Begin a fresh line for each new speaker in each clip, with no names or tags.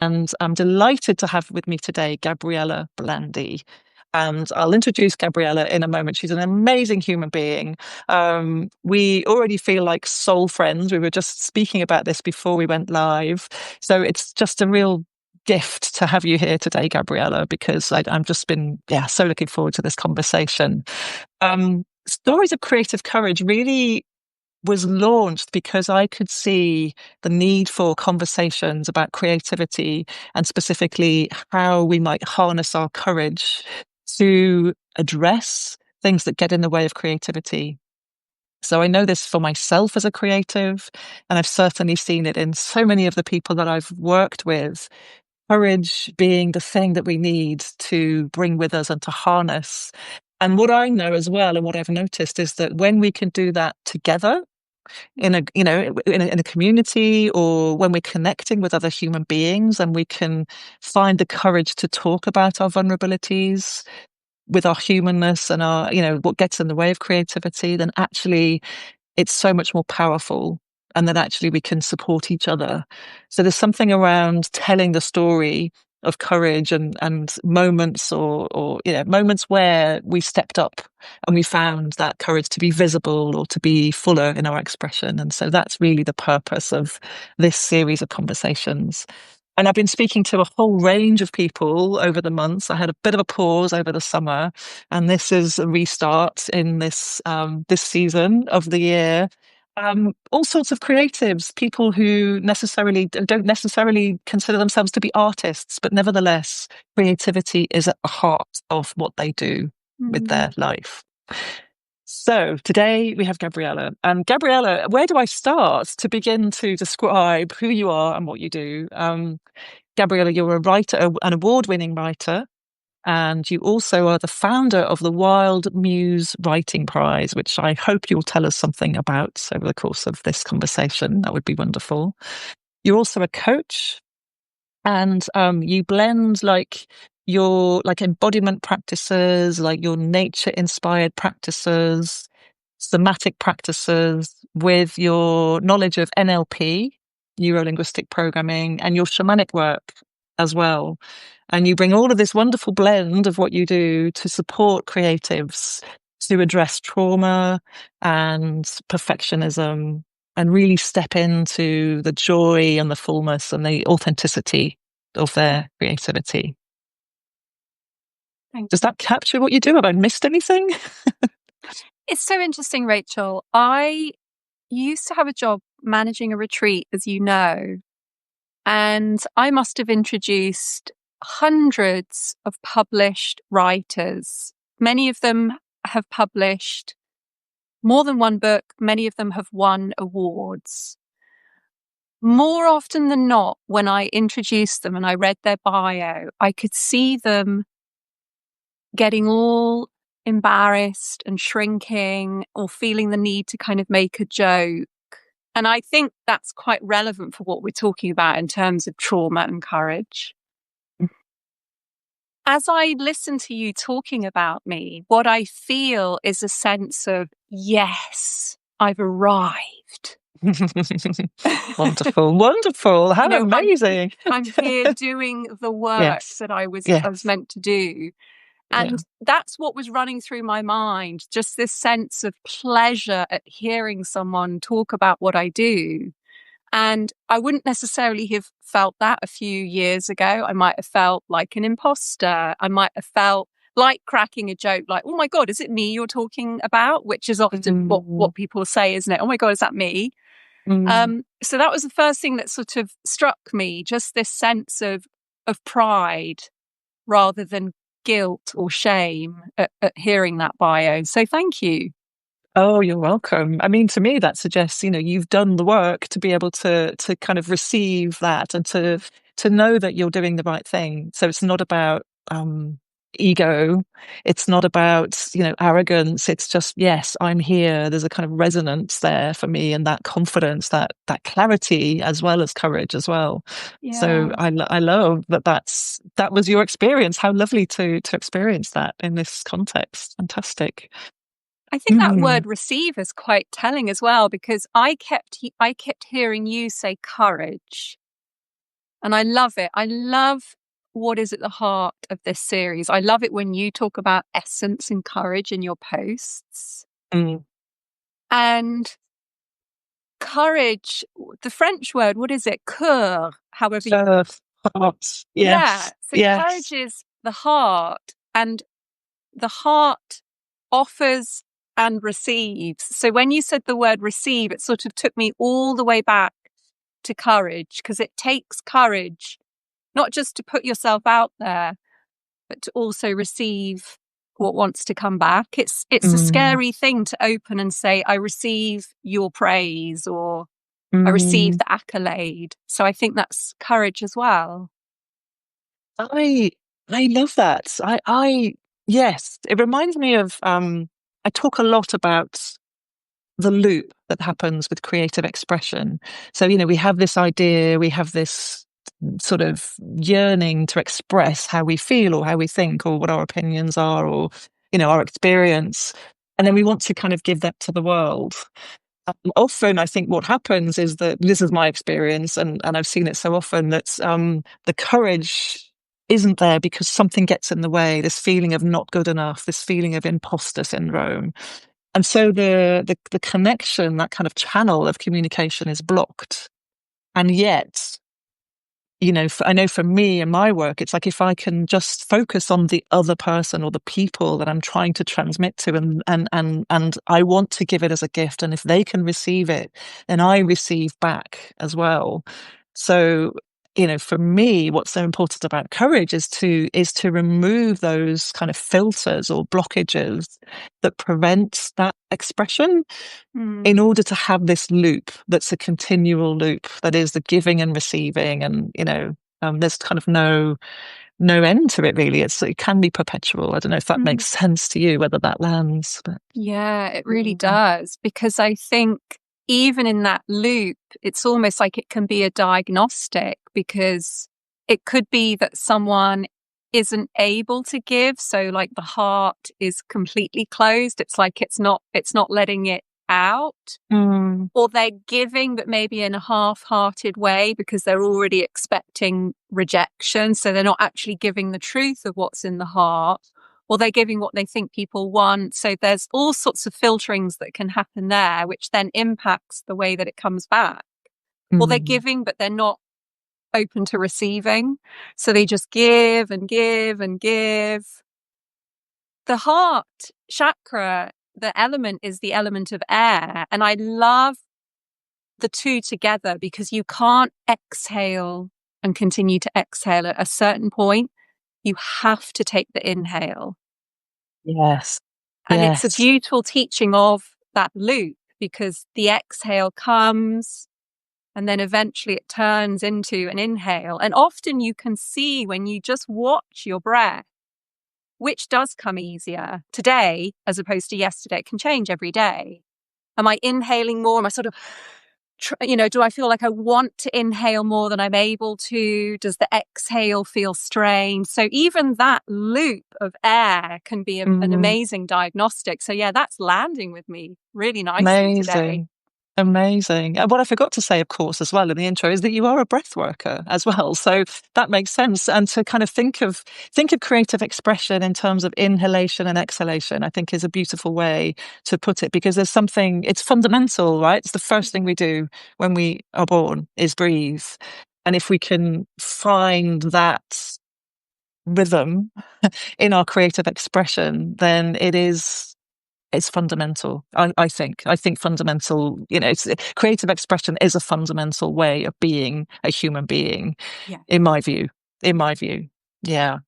And I'm delighted to have with me today Gabriela Blandy. And I'll introduce Gabriela in a moment. She's an amazing human being. We already feel like soul friends. We were just speaking about this before we went live. So it's just a real gift to have you here today, Gabriela, because I'm just been, so looking forward to this conversation. Stories of Creative Courage really was launched because I could see the need for conversations about creativity and specifically how we might harness our courage to address things that get in the way of creativity. So I know this for myself as a creative, and I've certainly seen it in so many of the people that I've worked with. Courage being the thing that we need to bring with us and to harness. And what I know as well, and what I've noticed is that when we can do that together, in a in a community, or when we're connecting with other human beings, and we can find the courage to talk about our vulnerabilities with our humanness and our what gets in the way of creativity, then actually it's so much more powerful, and that actually we can support each other. So there's something around telling the story of courage, and moments, or moments where we stepped up and we found that courage to be visible or to be fuller in our expression. And so that's really the purpose of this series of conversations. And I've been speaking to a whole range of people over the months. I had a bit of a pause over the summer, and this is a restart in this season of the year. All sorts of creatives, people who don't necessarily consider themselves to be artists, but nevertheless, creativity is at the heart of what they do with their life. So today we have Gabriela. And Gabriela, where do I start to begin to describe who you are and what you do? Gabriela, you're a writer, an award-winning writer, and you also are the founder of the Wild Muse Writing Prize, which I hope you'll tell us something about over the course of this conversation. That would be wonderful. You're also a coach, and you blend your embodiment practices, like your nature inspired practices, somatic practices, with your knowledge of NLP, neuro linguistic programming, and your shamanic work as well. And you bring all of this wonderful blend of what you do to support creatives to address trauma and perfectionism, and really step into the joy and the fullness and the authenticity of their creativity. Does that capture what you do? Have I missed anything?
It's so interesting, Rachel. I used to have a job managing a retreat, as you know, and I must have introduced hundreds of published writers. Many of them have published more than one book. Many of them have won awards. More often than not, when I introduced them and I read their bio, I could see them getting all embarrassed and shrinking, or feeling the need to kind of make a joke. And I think that's quite relevant for what we're talking about in terms of trauma and courage. As I listen to you talking about me, what I feel is a sense of, yes, I've arrived.
Wonderful, wonderful. How amazing.
I'm here doing the work that I was meant to do. And that's what was running through my mind, just this sense of pleasure at hearing someone talk about what I do. And I wouldn't necessarily have felt that a few years ago. I might have felt like an imposter. I might have felt like cracking a joke, like, oh my God, is it me you're talking about? Which is often what people say, isn't it? Oh my God, is that me? So that was the first thing that sort of struck me, just this sense of pride rather than guilt or shame at hearing that bio. So thank you.
Oh, you're welcome. I mean, to me, that suggests, you've done the work to be able to kind of receive that, and to know that you're doing the right thing. So it's not about ego. It's not about, arrogance. It's just, yes, I'm here. There's a kind of resonance there for me, and that confidence, that clarity, as well as courage as well.
Yeah.
So I love that was your experience. How lovely to experience that in this context. Fantastic.
I think that word receive is quite telling as well, because I kept hearing you say courage. And I love it. I love what is at the heart of this series. I love it when you talk about essence and courage in your posts.
Mm.
And courage, the French word, what is it? Coeur, however you.
Earth, heart.
Yeah.
Yes,
So courage
yes.
is the heart, and the heart offers and receives. So when you said the word receive, it sort of took me all the way back to courage, because it takes courage not just to put yourself out there, but to also receive what wants to come back. It's a
Mm,
scary thing to open and say, I receive your praise, or I receive
mm.
the accolade. So I think that's courage as well.
I I love that. Yes, it reminds me of I talk a lot about the loop that happens with creative expression. So, we have this idea, we have this sort of yearning to express how we feel or how we think or what our opinions are or, our experience. And then we want to kind of give that to the world. Often, I think what happens is that this is my experience, and I've seen it so often that the courage isn't there because something gets in the way. This feeling of not good enough, this feeling of imposter syndrome, and so the connection, that kind of channel of communication, is blocked. And yet, I know for me and my work, it's like if I can just focus on the other person or the people that I'm trying to transmit to, and I want to give it as a gift, and if they can receive it, then I receive back as well. So, for me, what's so important about courage is to remove those kind of filters or blockages that prevent that expression, in
Mm.
order to have this loop that's a continual loop, that is the giving and receiving, and there's kind of no end to it, really. It can be perpetual. I don't know if that
Mm.
makes sense to you, whether that lands, but
Yeah, it really
mm,
does. Because I think even in that loop, it's almost like it can be a diagnostic, because it could be that someone isn't able to give. So like the heart is completely closed. It's like it's not letting it out.
mm,
Or they're giving, but maybe in a half-hearted way because they're already expecting rejection. So they're not actually giving the truth of what's in the heart, or they're giving what they think people want. So there's all sorts of filterings that can happen there, which then impacts the way that it comes back. Or they're
mm,
giving, but they're not open to receiving. So they just give and give and give. The heart chakra, the element is the element of air. And I love the two together, because you can't exhale and continue to exhale at a certain point. You have to take the inhale.
yes,
And it's a
yes,
beautiful teaching of that loop, because the exhale comes and then eventually it turns into an inhale. And often you can see, when you just watch your breath, which does come easier today as opposed to yesterday. It can change every day. Am I inhaling more? Am I sort of, do I feel like I want to inhale more than I'm able to? Does the exhale feel strained? So even that loop of air can be an
mm,
amazing diagnostic. So yeah, that's landing with me really nicely today.
amazing. Amazing. And what I forgot to say, of course, as well in the intro, is that you are a breath worker as well. So that makes sense. And to kind of think of creative expression in terms of inhalation and exhalation, I think is a beautiful way to put it, because there's something, it's fundamental, right? It's the first thing we do when we are born, is breathe. And if we can find that rhythm in our creative expression, then it's fundamental. I think fundamental, creative expression is a fundamental way of being a human being,
Yeah.
in my view. In
Yeah.
my view. Yeah.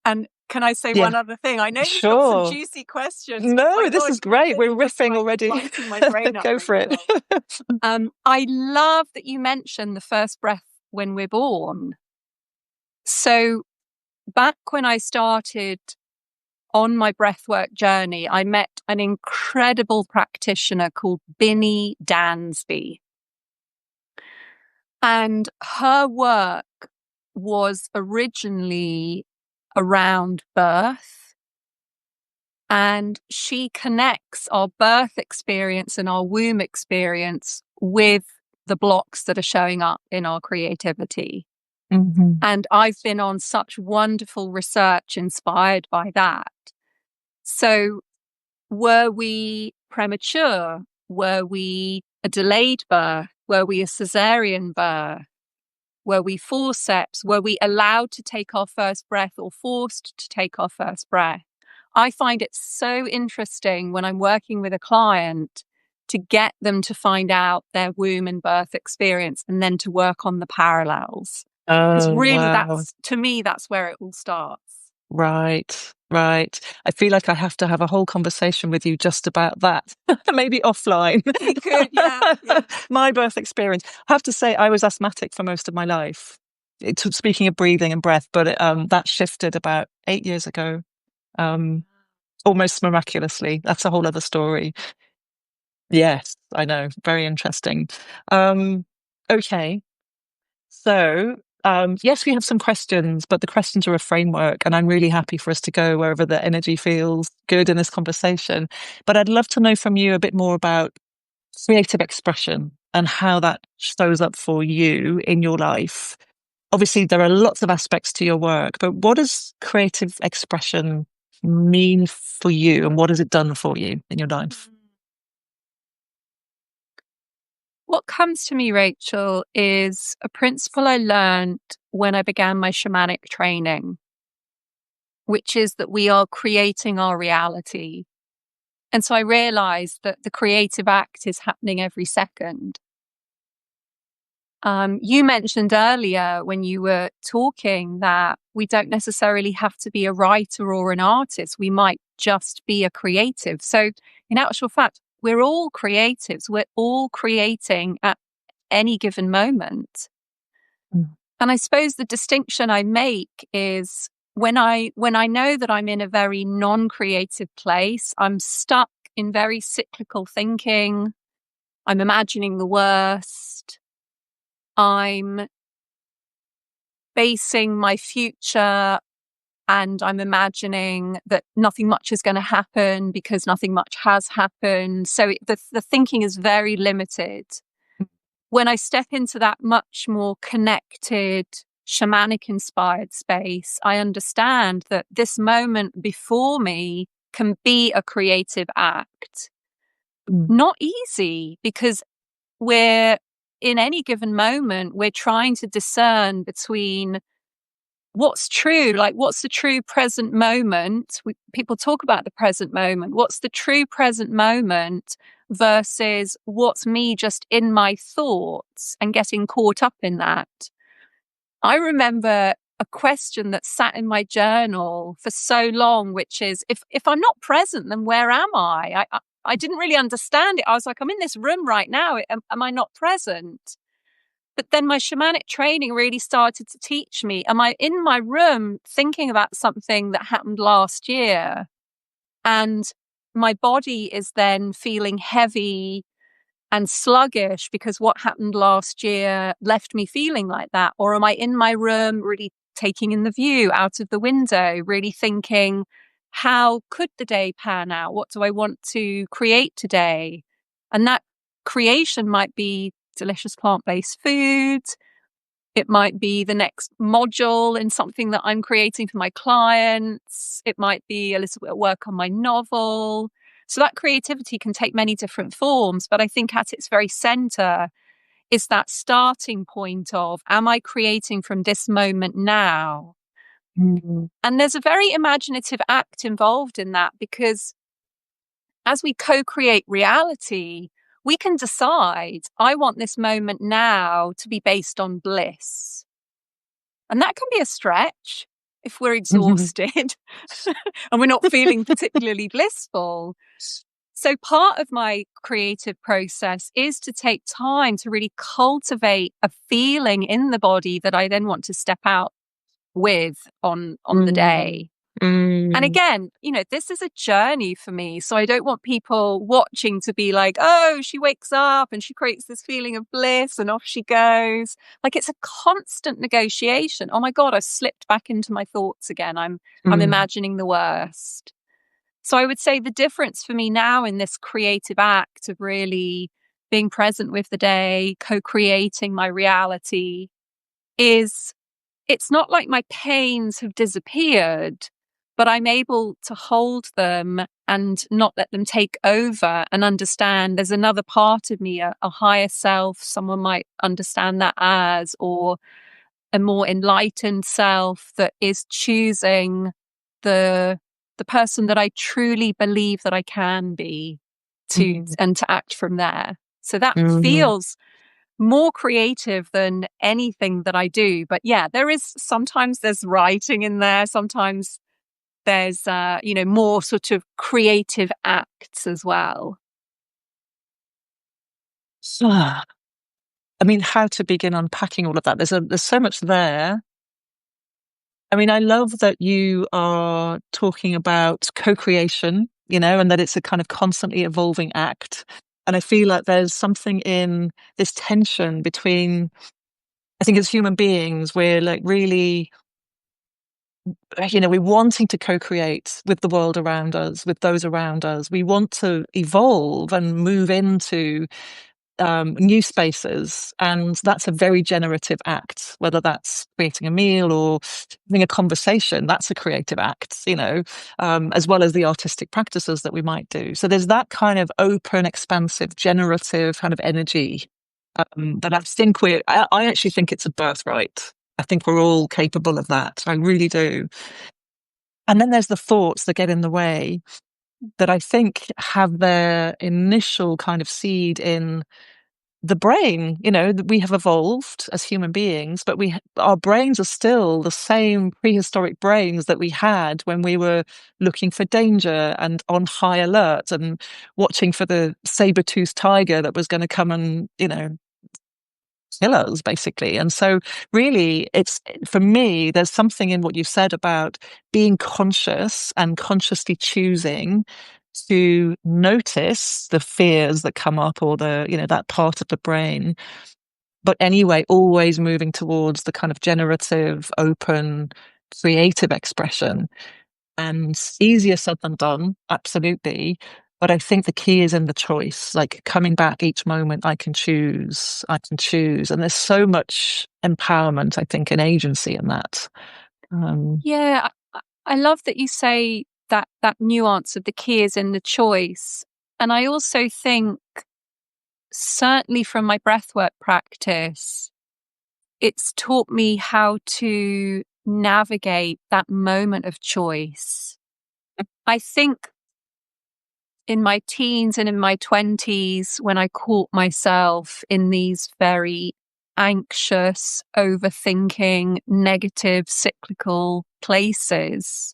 And can I say
Yeah.
one other thing? I know you've got some
Sure.
juicy questions, but my
No, this
God,
is
you're
great. We're
really just
riffing
like
already.
lighting my brain up,
Go for it.
Rachel. I love that you mentioned the first breath when we're born. So back when I started on my breathwork journey, I met an incredible practitioner called Binny Dansby. And her work was originally around birth. And she connects our birth experience and our womb experience with the blocks that are showing up in our creativity.
Mhm.
And I've been on such wonderful research inspired by that. So, were we premature? Were we a delayed birth? Were we a cesarean birth? Were we forceps? Were we allowed to take our first breath or forced to take our first breath? I find it so interesting when I'm working with a client to get them to find out their womb and birth experience and then to work on the parallels. Because
Oh,
really,
wow.
that's, to me, that's where it all starts.
Right, right. I feel like I have to have a whole conversation with you just about that, maybe offline.
We could, yeah, yeah.
My birth experience. I have to say, I was asthmatic for most of my life. Speaking of breathing and breath, but that shifted about 8 years ago, um, almost miraculously. That's a whole other story. Yes, I know. Very interesting. Um, okay. So, yes, we have some questions, but the questions are a framework, and I'm really happy for us to go wherever the energy feels good in this conversation. But I'd love to know from you a bit more about creative expression and how that shows up for you in your life. Obviously, there are lots of aspects to your work, but what does creative expression mean for you, and what has it done for you in your life?
What comes to me, Rachel, is a principle I learned when I began my shamanic training, which is that we are creating our reality. And so I realized that the creative act is happening every second. You mentioned earlier when you were talking that we don't necessarily have to be a writer or an artist. We might just be a creative. So, in actual fact, we're all creatives. We're all creating at any given moment.
Mm.
And I suppose the distinction I make is when I know that I'm in a very non-creative place, I'm stuck in very cyclical thinking. I'm imagining the worst. I'm basing my future and I'm imagining that nothing much is going to happen because nothing much has happened. So the thinking is very limited. When I step into that much more connected, shamanic inspired space, I understand that this moment before me can be a creative act.
Mm.
Not easy because we're in any given moment, we're trying to discern between what's true, like what's the true present moment. People talk about the present moment. What's the true present moment versus what's me just in my thoughts and getting caught up in that? I remember a question that sat in my journal for so long, which is if I'm not present, then where am I? I didn't really understand it. I was like, I'm in this room right now. Am I not present? But then my shamanic training really started to teach me, am I in my room thinking about something that happened last year? And my body is then feeling heavy and sluggish because what happened last year left me feeling like that? Or am I in my room really taking in the view out of the window, really thinking, how could the day pan out? What do I want to create today? And that creation might be delicious plant-based food. It might be the next module in something that I'm creating for my clients. It might be a little bit of work on my novel. So that creativity can take many different forms, but I think at its very center is that starting point of, am I creating from this moment now?
Mm.
And there's a very imaginative act involved in that because as we co-create reality, we can decide, I want this moment now to be based on bliss. And that can be a stretch if we're exhausted and we're not feeling particularly blissful. So part of my creative process is to take time to really cultivate a feeling in the body that I then want to step out with on the
Mm.
day. And
Mm.
again, this is a journey for me. So I don't want people watching to be like, oh, she wakes up and she creates this feeling of bliss and off she goes. Like it's a constant negotiation. Oh my God, I slipped back into my thoughts again. I'm
Mm.
imagining the worst. So I would say the difference for me now in this creative act of really being present with the day, co-creating my reality is it's not like my pains have disappeared, but I'm able to hold them and not let them take over, and understand there's another part of me, a higher self, someone might understand that as, or a more enlightened self that is choosing the the person that I truly believe that I can be,
Mm.
and to act from there. So that
Mm.
feels more creative than anything that I do. But yeah, sometimes there's writing in there, sometimes there's more sort of creative acts as well.
Ah, I mean, how to begin unpacking all of that? There's so much there. I mean, I love that you are talking about co-creation, and that it's a kind of constantly evolving act. And I feel like there's something in this tension between, I think as human beings, we're like really, we're wanting to co-create with the world around us, with those around us. We want to evolve and move into new spaces. And that's a very generative act, whether that's creating a meal or having a conversation. That's a creative act, as well as the artistic practices that we might do. So there's that kind of open, expansive, generative kind of energy that I actually think it's a birthright. I think we're all capable of that. I really do. And then there's the thoughts that get in the way that I think have their initial kind of seed in the brain. That we have evolved as human beings, but our brains are still the same prehistoric brains that we had when we were looking for danger and on high alert and watching for the saber-toothed tiger that was going to come and kill us, basically. And so really, it's, for me, there's something in what you said about being conscious and consciously choosing to notice the fears that come up, or that part of the brain. But anyway, always moving towards the kind of generative, open, creative expression. And easier said than done, absolutely. But I think the key is in the choice, like coming back each moment. I can choose. And there's so much empowerment, I think, and agency in that. Um,
Yeah, I love that you say that nuance of the key is in the choice. And I also think, certainly from my breathwork practice, it's taught me how to navigate that moment of choice. I think in my teens and in my 20s, when I caught myself in these very anxious, overthinking, negative, cyclical places,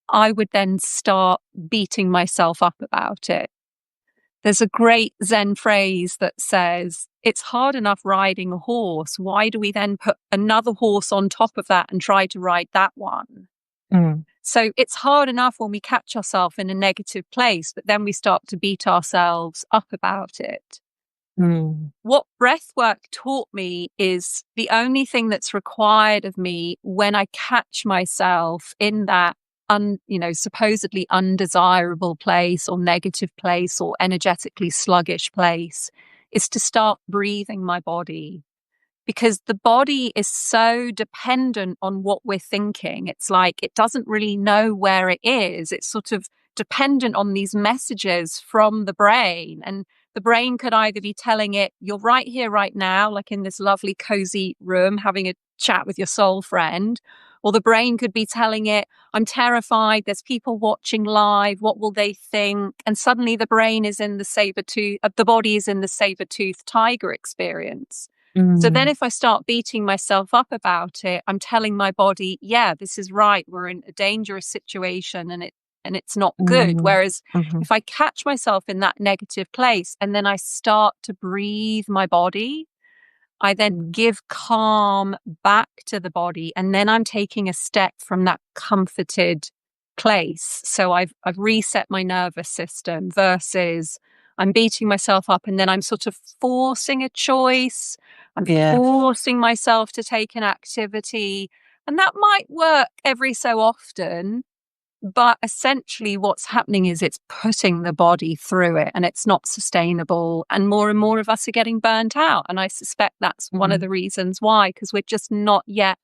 I would then start beating myself up about it. There's a great Zen phrase that says, it's hard enough riding a horse. Why do we then put another horse on top of that and try to ride that one?
mm,
So it's hard enough when we catch ourselves in a negative place, but then we start to beat ourselves up about it.
mm,
What breathwork taught me is the only thing that's required of me when I catch myself in that supposedly undesirable place or negative place or energetically sluggish place is to start breathing my body, because the body is so dependent on what we're thinking. It's like it doesn't really know where it is. It's sort of dependent on these messages from the brain. And the brain could either be telling it, you're right here, right now, like in this lovely, cozy room, having a chat with your soul friend. Or the brain could be telling it, I'm terrified. There's people watching live. What will they think? And suddenly the brain is in the body is in the saber-toothed tiger experience. So then
mm,
if I start beating myself up about it, I'm telling my body, yeah, this is right. We're in a dangerous situation and it's not good.
mm,
Whereas
mhm,
if I catch myself in that negative place and then I start to breathe my body, I then
mm,
give calm back to the body, and then I'm taking a step from that comforted place. So I've reset my nervous system versus I'm beating myself up and then I'm sort of forcing a choice. I'm
yeah.
forcing myself to take an activity, and that might work every so often, but essentially what's happening is it's putting the body through it, and it's not sustainable. And more of us are getting burnt out. And I suspect that's one of
Mm,
the reasons why, because we're just not yet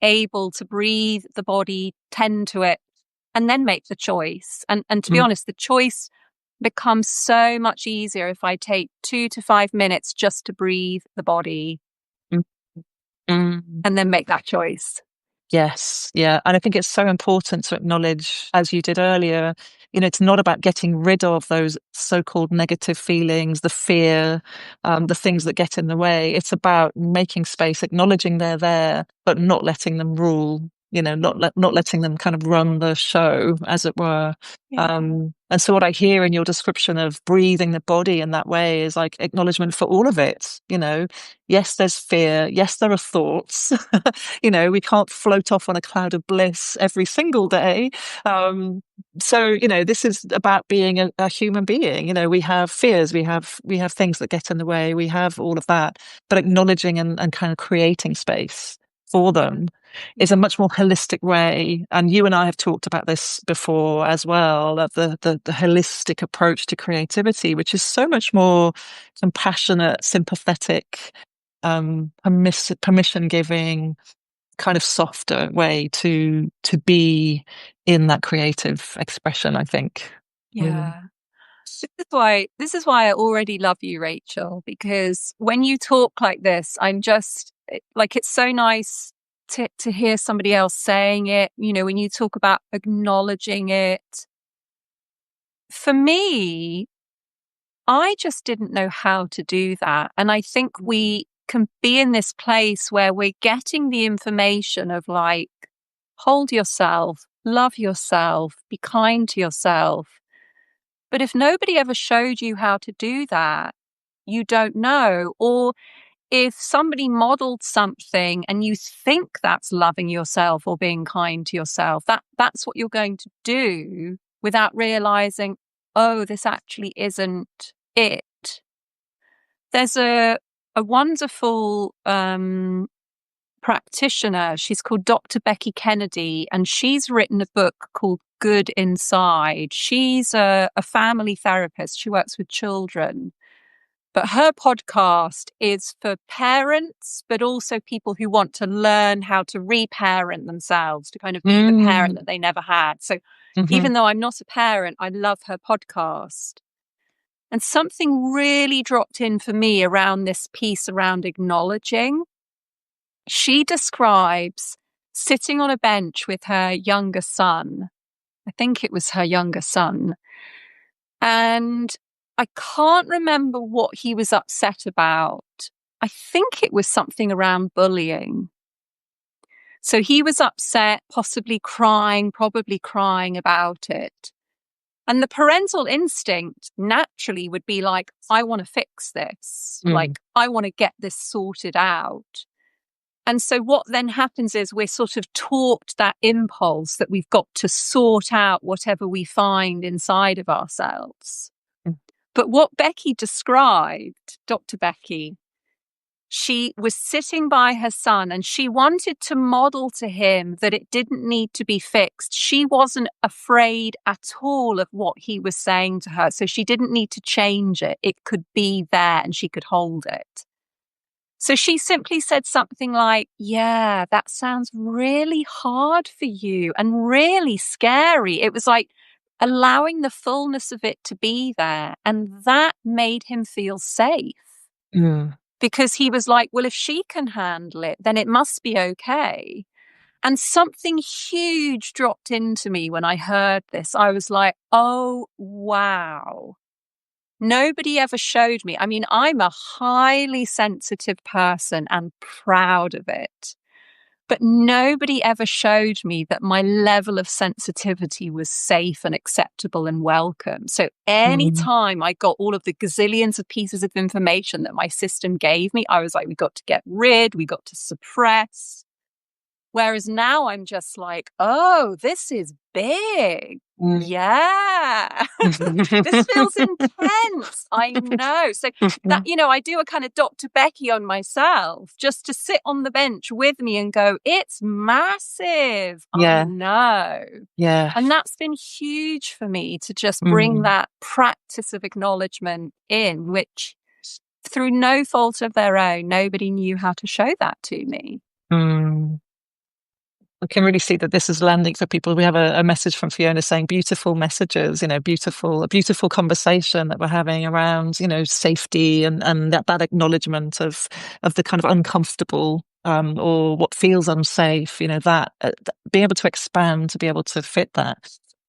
able to breathe the body, tend to it, and then make the choice. And to be
Mm,
honest, the choice becomes so much easier if I take 2 to 5 minutes just to breathe the body
mm, mm.
and then make that choice.
Yes, yeah. And I think it's so important to acknowledge, as you did earlier, it's not about getting rid of those so-called negative feelings, the fear, the things that get in the way. It's about making space, acknowledging they're there, but not letting them rule, not letting them kind of run the show, as it were.
Yeah.
And so what I hear in your description of breathing the body in that way is like acknowledgement for all of it. Yes, there's fear. Yes, there are thoughts. We can't float off on a cloud of bliss every single day. So, this is about being a human being. We have fears, we have things that get in the way, we have all of that, but acknowledging and kind of creating space for
Yeah.
them is a
Yeah.
much more holistic way. And you and I have talked about this before as well, of the holistic approach to creativity, which is so much more compassionate, sympathetic, permission giving, kind of softer way to be in that creative expression, I think. Mm.
Yeah. This is why I already love you, Rachel, because when you talk like this, like, it's so nice to hear somebody else saying it, when you talk about acknowledging it. For me, I just didn't know how to do that. And I think we can be in this place where we're getting the information of, like, hold yourself, love yourself, be kind to yourself. But if nobody ever showed you how to do that, you don't know. Or if somebody modeled something and you think that's loving yourself or being kind to yourself, that's what you're going to do without realizing, oh, this actually isn't it. There's a wonderful practitioner. She's called Dr. Becky Kennedy, and she's written a book called Good Inside. She's a family therapist. She works with children. But her podcast is for parents, but also people who want to learn how to reparent themselves, to kind of be the parent
Mm.
that they never had. So
Hmm.
even though I'm not a parent, I love her podcast. And something really dropped in for me around this piece around acknowledging. She describes sitting on a bench with her younger son. I think it was her younger son. And I can't remember what he was upset about. I think it was something around bullying. So he was upset, possibly crying, probably crying about it. And the parental instinct naturally would be like, I want to fix this.
Mm.
Like, I want to get this sorted out. And so what then happens is we're sort of taught that impulse that we've got to sort out whatever we find inside of ourselves.
Mm.
But what Becky described, Dr. Becky, she was sitting by her son and she wanted to model to him that it didn't need to be fixed. She wasn't afraid at all of what he was saying to her. So she didn't need to change it. It could be there and she could hold it. So she simply said something like, yeah, that sounds really hard for you and really scary. It was like allowing the fullness of it to be there. And that made him feel safe
Mm.
because he was like, well, if she can handle it, then it must be okay. And something huge dropped into me when I heard this. I was like, oh, wow. Nobody ever showed me. I mean, I'm a highly sensitive person and proud of it. But nobody ever showed me that my level of sensitivity was safe and acceptable and welcome. So
Mm.
anytime I got all of the gazillions of pieces of information that my system gave me, I was like, we got to get rid, we got to suppress. Whereas now I'm just like, oh, this is big.
Mm.
Yeah. This feels intense. I know. So that, I do a kind of Dr. Becky on myself just to sit on the bench with me and go, it's massive. I
Yeah,
know.
yeah.
And that's been huge for me to just bring
Mm.
that practice of acknowledgement in, which through no fault of their own, nobody knew how to show that to me.
Mm. I can really see that this is landing for people. We have a message from Fiona saying beautiful messages, a beautiful conversation that we're having around, safety and that acknowledgement of the kind of uncomfortable, or what feels unsafe, that being able to expand to be able to fit that.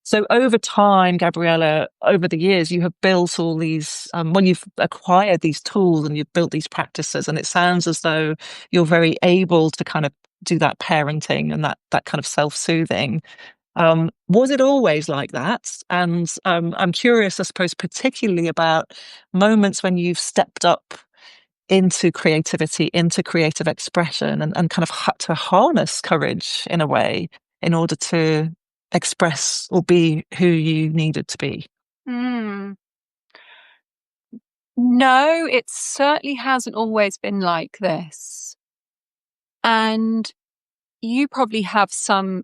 So over time, Gabriella, over the years, you have built all these, you've acquired these tools and you've built these practices, and it sounds as though you're very able to kind of do that parenting and that kind of self-soothing. Was it always like that? And I'm curious, I suppose, particularly about moments when you've stepped up into creativity, into creative expression, and kind of had to harness courage in a way in order to express or be who you needed to be.
Mm. No, it certainly hasn't always been like this. And you probably have some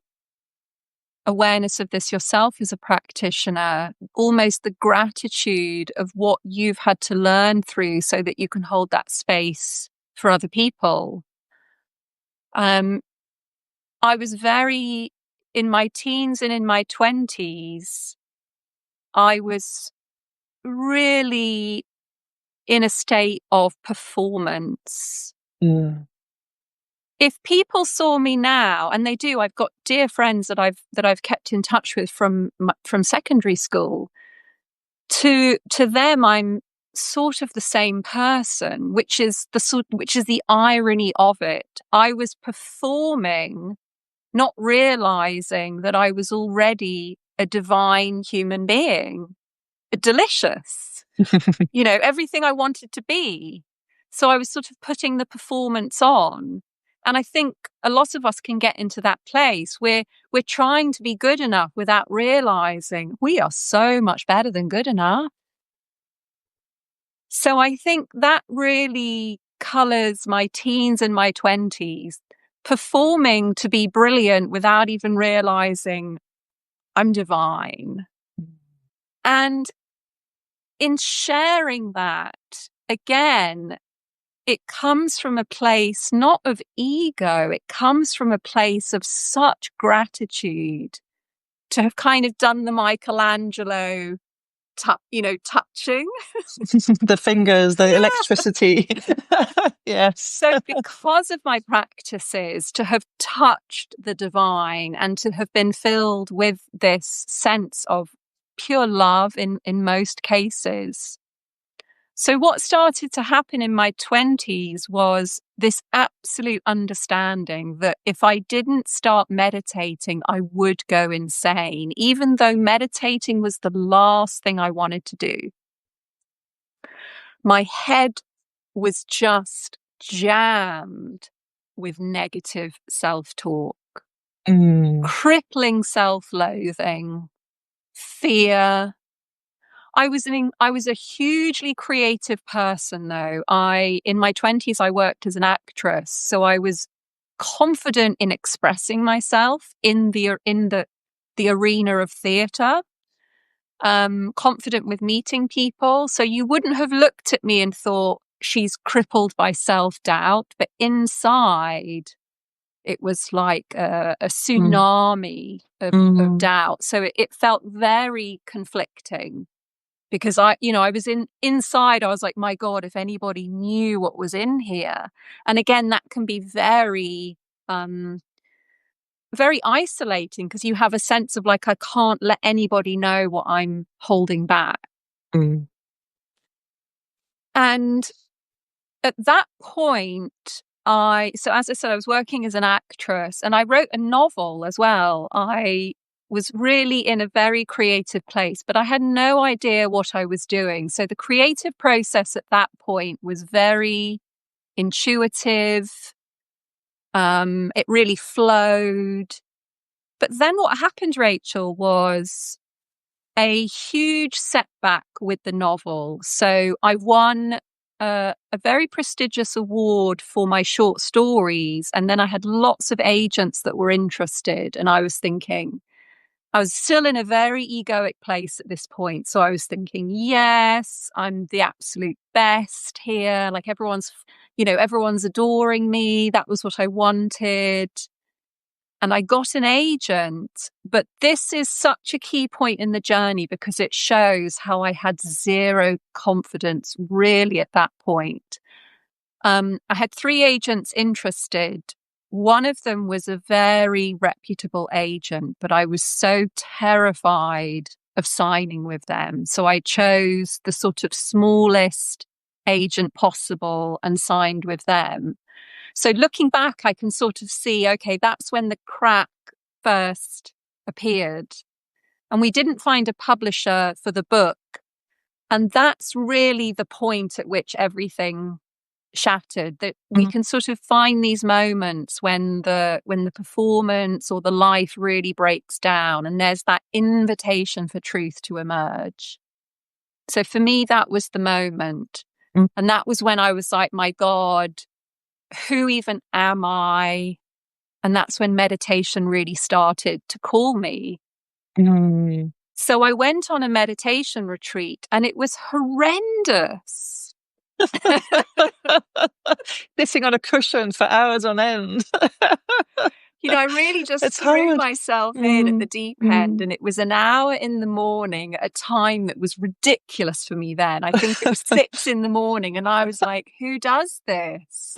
awareness of this yourself as a practitioner, almost the gratitude of what you've had to learn through so that you can hold that space for other people. Um, I was in my teens and in my 20s, I was really in a state of performance.
Mm.
If people saw me now, and they do, I've got dear friends that I've kept in touch with from secondary school. To them, I'm sort of the same person, which is the irony of it. I was performing, not realizing that I was already a divine human being, delicious, everything I wanted to be. So I was sort of putting the performance on. And I think a lot of us can get into that place where we're trying to be good enough without realizing we are so much better than good enough. So I think that really colors my teens and my 20s, performing to be brilliant without even realizing I'm divine. And in sharing that, again, it comes from a place not of ego, it comes from a place of such gratitude to have kind of done the Michelangelo, touching.
The fingers, the
Yeah.
electricity. Yes.
So, because of my practices, to have touched the divine and to have been filled with this sense of pure love in most cases. So, what started to happen in my 20s was this absolute understanding that if I didn't start meditating, I would go insane, even though meditating was the last thing I wanted to do. My head was just jammed with negative self-talk,
Mm,
crippling self-loathing, fear. I was a hugely creative person though. In my 20s I worked as an actress, so I was confident in expressing myself in the arena of theatre. Confident with meeting people. So you wouldn't have looked at me and thought she's crippled by self-doubt, but inside it was like a
mm,
tsunami of
mm,
doubt. So it felt very conflicting because I was inside. I was like, my God, if anybody knew what was in here. And again, that can be um, very isolating because you have a sense of like, I can't let anybody know what I'm holding back.
mm,
And at that point, so as I said, I was working as an actress and I wrote a novel as well. I was really in a very creative place, but I had no idea what I was doing. So the creative process at that point was very intuitive. It really flowed. But then what happened, Rachel, was a huge setback with the novel. So I won a very prestigious award for my short stories. And then I had lots of agents that were interested. And I was still in a very egoic place at this point. So I was thinking, yes, I'm the absolute best here. Like everyone's adoring me. That was what I wanted. and I got an agent. But this is such a key point in the journey because it shows how I had zero confidence really at that point. I had 3 agents interested. One of them was a very reputable agent, but I was so terrified of signing with them. So I chose the sort of smallest agent possible and signed with them. So looking back, I can sort of see, okay, that's when the crack first appeared. And we didn't find a publisher for the book. And that's really the point at which everything shattered, that we can sort of find these moments when the performance or the life really breaks down and there's that invitation for truth to emerge. So for me, that was the moment. And that was when I was like, my God, who even am I? And that's when meditation really started to call me. So I went on a meditation retreat and it was horrendous.
Sitting on a cushion for hours on end.
I really just
It's
threw
hard.
myself in at the deep end, and it was an hour in the morning at a time that was ridiculous for me then. I think it was 6 in the morning, and I was like, who does this?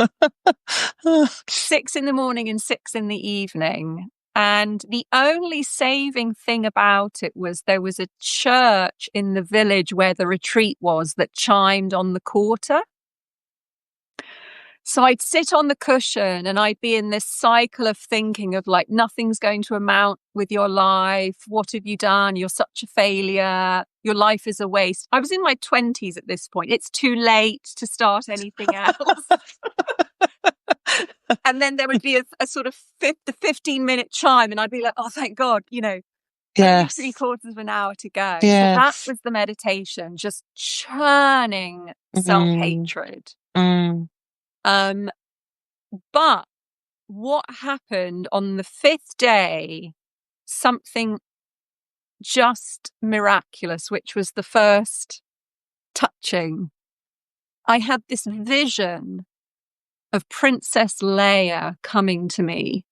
6 in the morning and 6 in the evening. And the only saving thing about it was there was a church in the village where the retreat was that chimed on the quarter. So I'd sit on the cushion and I'd be in this cycle of thinking of like, nothing's going to amount with your life. What have you done? You're such a failure. Your life is a waste. I was in my 20s at this point. It's too late to start anything else. And then there would be a sort of the 15-minute chime and I'd be like, oh, thank God, only 3/4 of an hour to go. So that was the meditation, just churning self-hatred. But what happened on the 5th day, something just miraculous, which was the first touching. I had this vision of Princess Leia coming to me.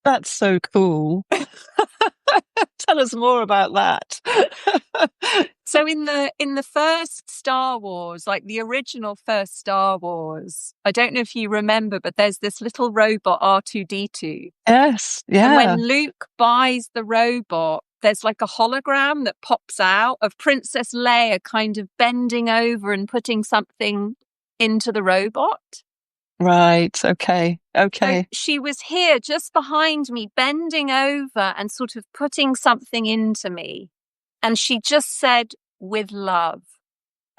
That's so cool. Tell us more about that.
So in the first Star Wars, like the original first Star Wars, I don't know if you remember, but there's this little robot R2-D2.
Yes, yeah.
And when Luke buys the robot, there's like a hologram that pops out of Princess Leia kind of bending over and putting something into the robot.
Right. Okay.
So she was here just behind me, bending over and sort of putting something into me. And she just said, with love.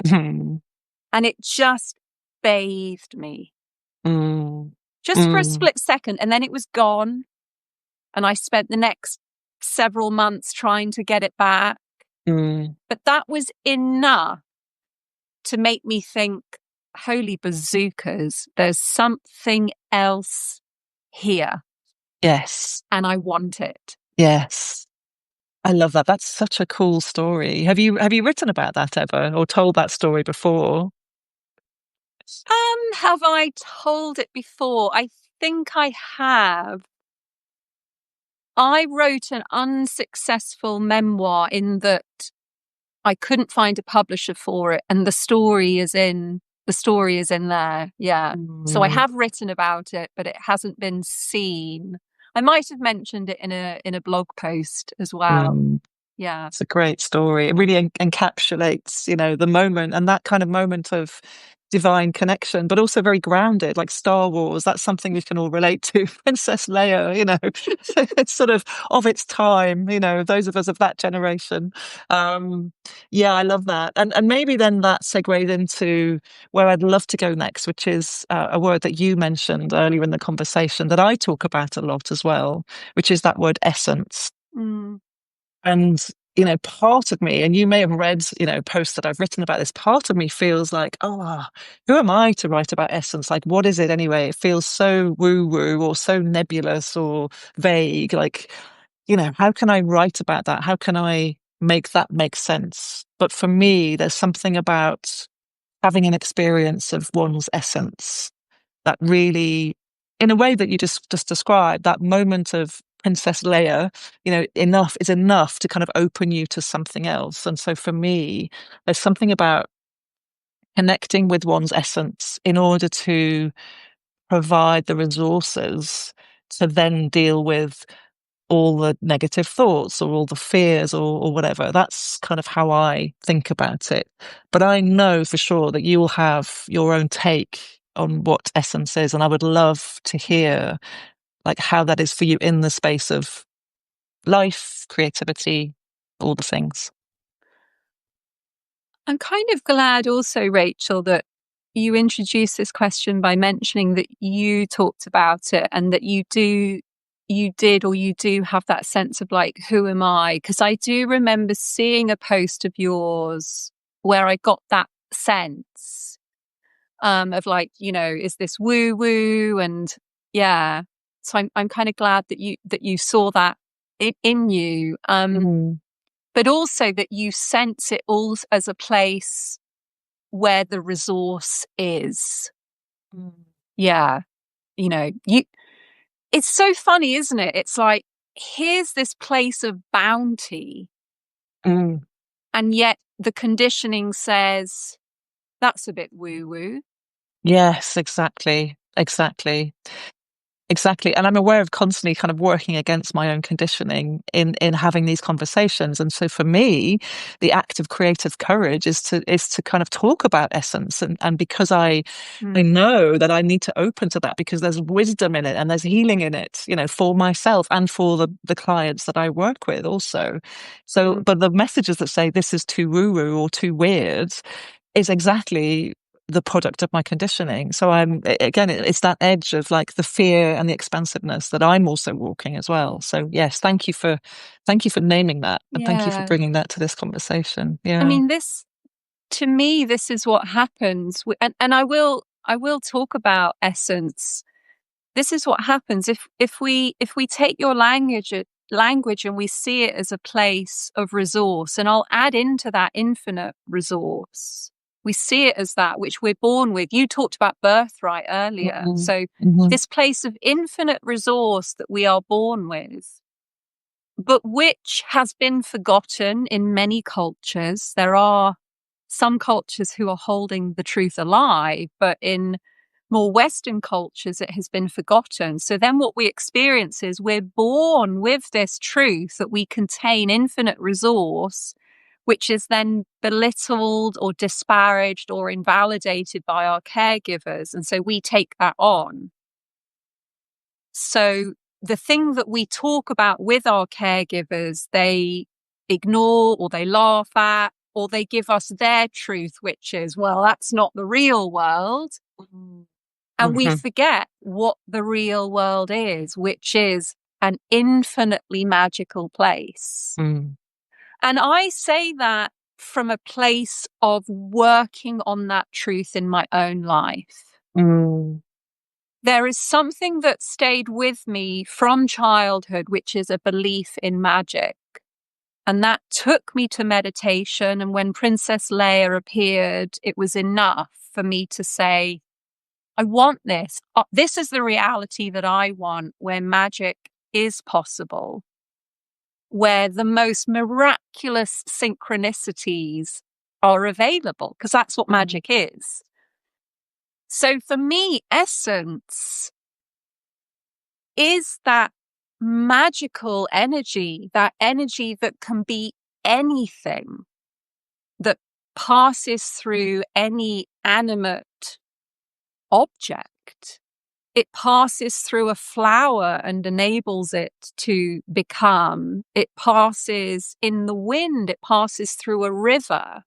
And it just bathed me. Just for a split second. And then it was gone. And I spent the next several months trying to get it back. But that was enough to make me think, holy bazookas, there's something else here.
Yes.
And I want it.
Yes. I love that. That's such a cool story. Have you written about that ever or told that story before?
Have I told it before? I think I have. I wrote an unsuccessful memoir in that I couldn't find a publisher for it, and the story is in there. Yeah. So I have written about it, but it hasn't been seen. I might have mentioned it in a blog post as well. Yeah.
It's a great story. It really encapsulates, the moment and that kind of moment of divine connection, but also very grounded, like Star Wars. That's something we can all relate to. Princess Leia, it's sort of its time, those of us of that generation. Yeah, I love that. And maybe then that segues into where I'd love to go next, which is a word that you mentioned earlier in the conversation that I talk about a lot as well, which is that word essence. And, part of me, and you may have read, posts that I've written about this, part of me feels like, who am I to write about essence? Like, what is it anyway? It feels so woo-woo or so nebulous or vague. Like, how can I write about that? How can I make that make sense? But for me, there's something about having an experience of one's essence that really in a way that you just described, that moment of Princess Leia, enough is enough to kind of open you to something else. And so for me, there's something about connecting with one's essence in order to provide the resources to then deal with all the negative thoughts or all the fears or whatever. That's kind of how I think about it. But I know for sure that you will have your own take on what essence is. And I would love to hear like how that is for you in the space of life, creativity, all the things.
I'm kind of glad also, Rachel, that you introduced this question by mentioning that you talked about it and that you do have that sense of like, who am I? Because I do remember seeing a post of yours where I got that sense of like, is this woo woo? And yeah, so I'm kind of glad that you saw that in you.
Mm.
But also that you sense it all as a place where the resource is.
Mm.
Yeah. It's so funny, isn't it? It's like, here's this place of bounty.
Mm.
And yet the conditioning says that's a bit woo woo.
Yes, exactly. Exactly. Exactly. And I'm aware of constantly kind of working against my own conditioning in having these conversations. And so for me, the act of creative courage is to kind of talk about essence. And because I know that I need to open to that because there's wisdom in it and there's healing in it, for myself and for the clients that I work with also. So,
Mm.
but the messages that say this is too woo-woo or too weird is exactly the product of my conditioning. So again, it's that edge of like the fear and the expansiveness that I'm also walking as well. So yes, thank you for naming that. And thank you for
Yeah.
bringing that to this conversation.
I
Yeah.
mean, to me, this is what happens. And I will talk about essence. This is what happens if we take your language and we see it as a place of resource, and I'll add into that infinite resource. We see it as that which we're born with. You talked about birthright earlier.
Mm-hmm.
So
Mm-hmm.
this place of infinite resource that we are born with, but which has been forgotten in many cultures. There are some cultures who are holding the truth alive, but in more Western cultures, it has been forgotten. So then what we experience is we're born with this truth that we contain infinite resource, which is then belittled or disparaged or invalidated by our caregivers. And so we take that on. So the thing that we talk about with our caregivers, they ignore or they laugh at, or they give us their truth, which is, well, that's not the real world. And we
Mm-hmm.
forget what the real world is, which is an infinitely magical place.
Mm.
And I say that from a place of working on that truth in my own life.
Mm.
There is something that stayed with me from childhood, which is a belief in magic. And that took me to meditation. And when Princess Leia appeared, it was enough for me to say, I want this. This is the reality that I want, where magic is possible, where the most miraculous synchronicities are available, because that's what
Mm.
magic is. So for me, essence is that magical energy, that energy that can be anything, that passes through any animate object. It passes through a flower and enables it to become. It passes in the wind. It passes through a river.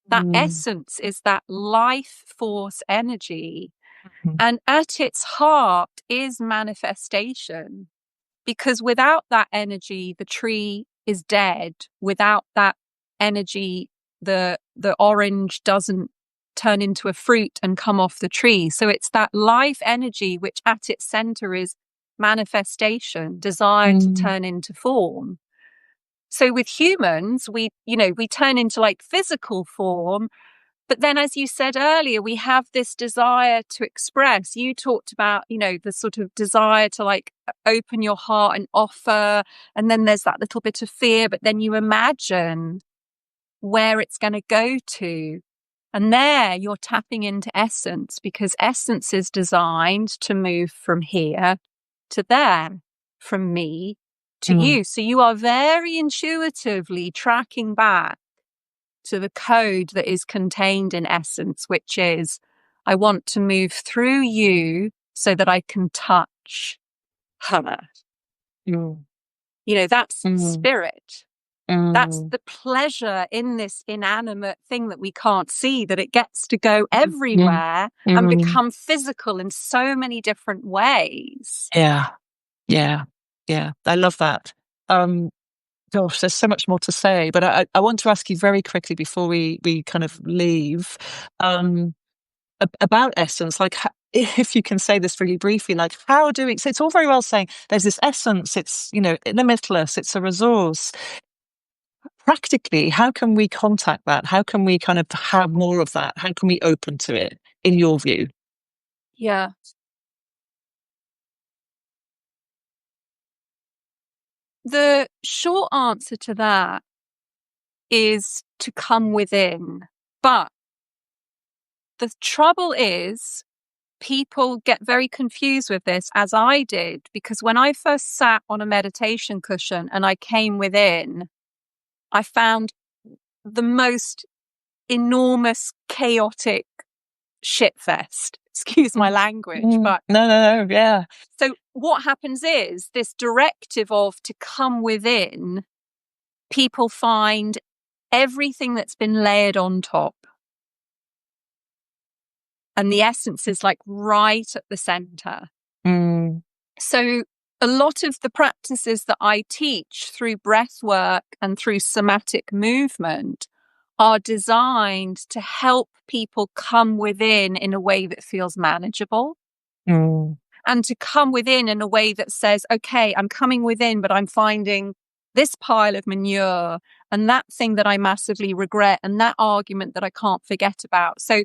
That
Mm.
essence is that life force energy.
Mhm.
And at its heart is manifestation. Because without that energy, the tree is dead. Without that energy, the orange doesn't turn into a fruit and come off the tree. So it's that life energy, which at its center is manifestation, desire to
Mm.
turn into form. So with humans, we turn into like physical form, But then, as you said earlier, we have this desire to express. You talked about, the sort of desire to like open your heart and offer. And then there's that little bit of fear, but then you imagine where it's going to go to. And there you're tapping into essence, because essence is designed to move from here to there, from me to
Mm.
you. So you are very intuitively tracking back to the code that is contained in essence, which is, I want to move through you so that I can touch her.
Mm.
That's
Mm.
spirit. That's
Mm.
the pleasure in this inanimate thing that we can't see, that it gets to go
Mm.
everywhere and
Mm.
become physical in so many different ways.
Yeah. Yeah. Yeah. I love that. Gosh, there's so much more to say, but I want to ask you very quickly before we kind of leave, about essence. Like, if you can say this really briefly, like, how do we? So it's all very well saying there's this essence. It's limitless. It's a resource. Practically, how can we contact that? How can we kind of have more of that? How can we open to it? In your view?
Yeah. The short answer to that is to come within. But the trouble is, people get very confused with this, as I did, because when I first sat on a meditation cushion and I came within, I found the most enormous, chaotic shitfest. Excuse my
Mm.
language.
Mm.
But
No, no, no. Yeah.
so what happens is this directive of to come within, people find everything that's been layered on top. And the essence is like right at the center.
Mm.
So a lot of the practices that I teach through breath work and through somatic movement are designed to help people come within in a way that feels manageable,
Mm.
and to come within in a way that says, okay, I'm coming within, but I'm finding this pile of manure and that thing that I massively regret and that argument that I can't forget about. So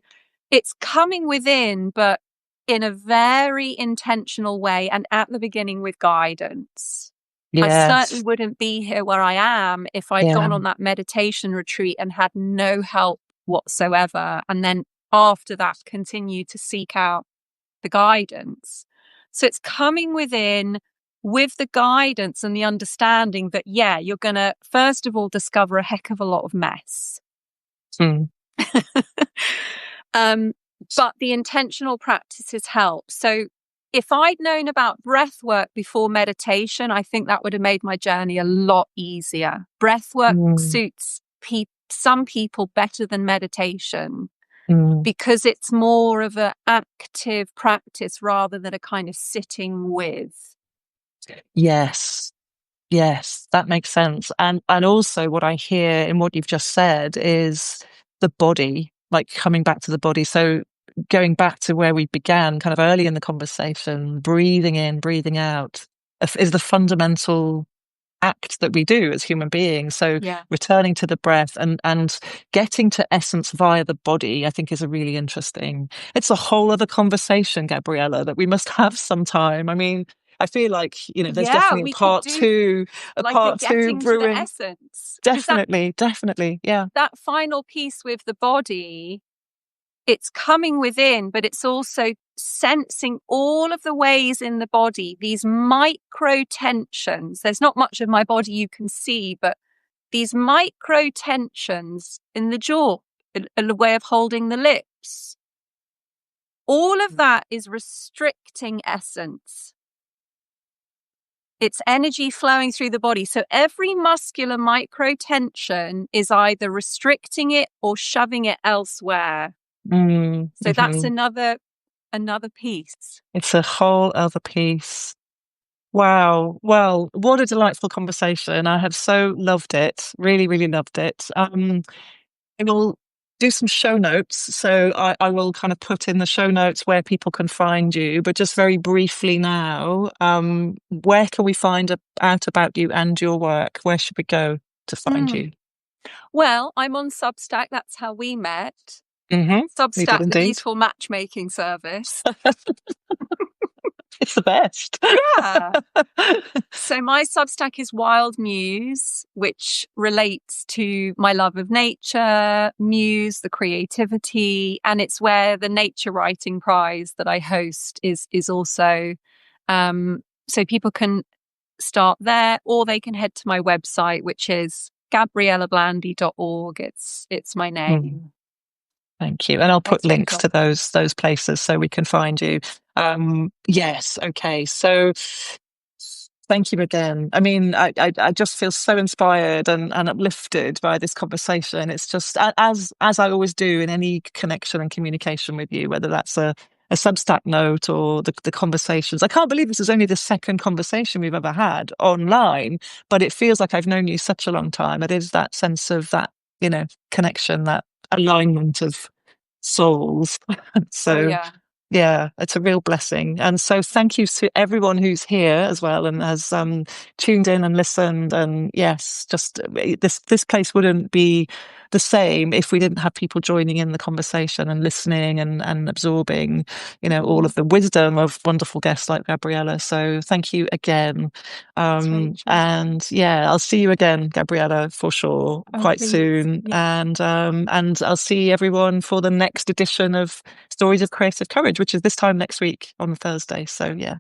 it's coming within, but in a very intentional way, and at the beginning with guidance. I certainly
Yes.
wouldn't be here where I am if I'd
Yeah.
gone on that meditation retreat and had no help whatsoever. And then after that, continue to seek out the guidance. So it's coming within with the guidance and the understanding that, yeah, you're going to, first of all, discover a heck of a lot of mess.
Mm.
But the intentional practices help. So if I'd known about breath work before meditation, I think that would have made my journey a lot easier. Breath work
Mm.
suits some people better than meditation,
Mm.
because it's more of an active practice rather than a kind of sitting with.
Yes. Yes, that makes sense. And also what I hear in what you've just said is the body, like coming back to the body. So going back to where we began kind of early in the conversation, breathing in, breathing out is the fundamental act that we do as human beings. So
Yeah.
returning to the breath and getting to essence via the body, I think is a really interesting, it's a whole other conversation, Gabriella, that we must have sometime. I mean, I feel like, there's
Yeah,
definitely
we could do
a
like a
part two
getting to the
brewing.
essence. Because
Definitely, definitely. Yeah.
that final piece with the body, it's coming within, but it's also sensing all of the ways in the body, these micro tensions. There's not much of my body you can see, but these micro tensions in the jaw, a way of holding the lips. All of that is restricting essence. It's energy flowing through the body. So every muscular micro tension is either restricting it or shoving it elsewhere.
Mm,
So that's
hmm.
another piece.
It's a whole other piece. Wow. Well, what a delightful conversation. I have so loved it. Really, really loved it. I will do some show notes. So I will kind of put in the show notes where people can find you. But just very briefly now, where can we find out about you and your work? Where should we go to find
Mm.
you?
Well, I'm on Substack. That's how we met.
We did
Substack, the
indeed.
beautiful matchmaking service.
It's the best.
Yeah. So my Substack is Wild Muse, which relates to my love of nature, muse, the creativity, and it's where the Nature Writing Prize that I host is also. So people can start there, or they can head to my website, which is gabrielablandy.org. It's my
Mm.
name.
Thank you. And I'll put
Thanks,
links
Rachel.
to those places so we can find you. Yes, okay. So thank you again. I mean, I just feel so inspired and uplifted by this conversation. It's just as I always do in any connection and communication with you, whether that's a Substack note or the conversations. I can't believe this is only the second conversation we've ever had online, but it feels like I've known you such a long time. It is that sense of that, connection, that alignment of souls.
Oh,
So
yeah.
yeah, it's a real blessing. And so thank you to everyone who's here as well and has tuned in and listened. And yes, just this place wouldn't be the same if we didn't have people joining in the conversation and listening and absorbing, all of the wisdom of wonderful guests like Gabriela. So thank you again.
Thanks, Rachel.
And yeah, I'll see you again, Gabriela, for sure,
Oh,
quite
please.
soon.
Yeah.
And I'll see everyone for the next edition of Stories of Creative Courage, which is this time next week on Thursday. So yeah,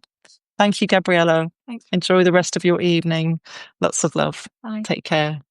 thank you, Gabriela.
Thanks.
Enjoy the rest of your evening. Lots of love.
Bye.
Take care.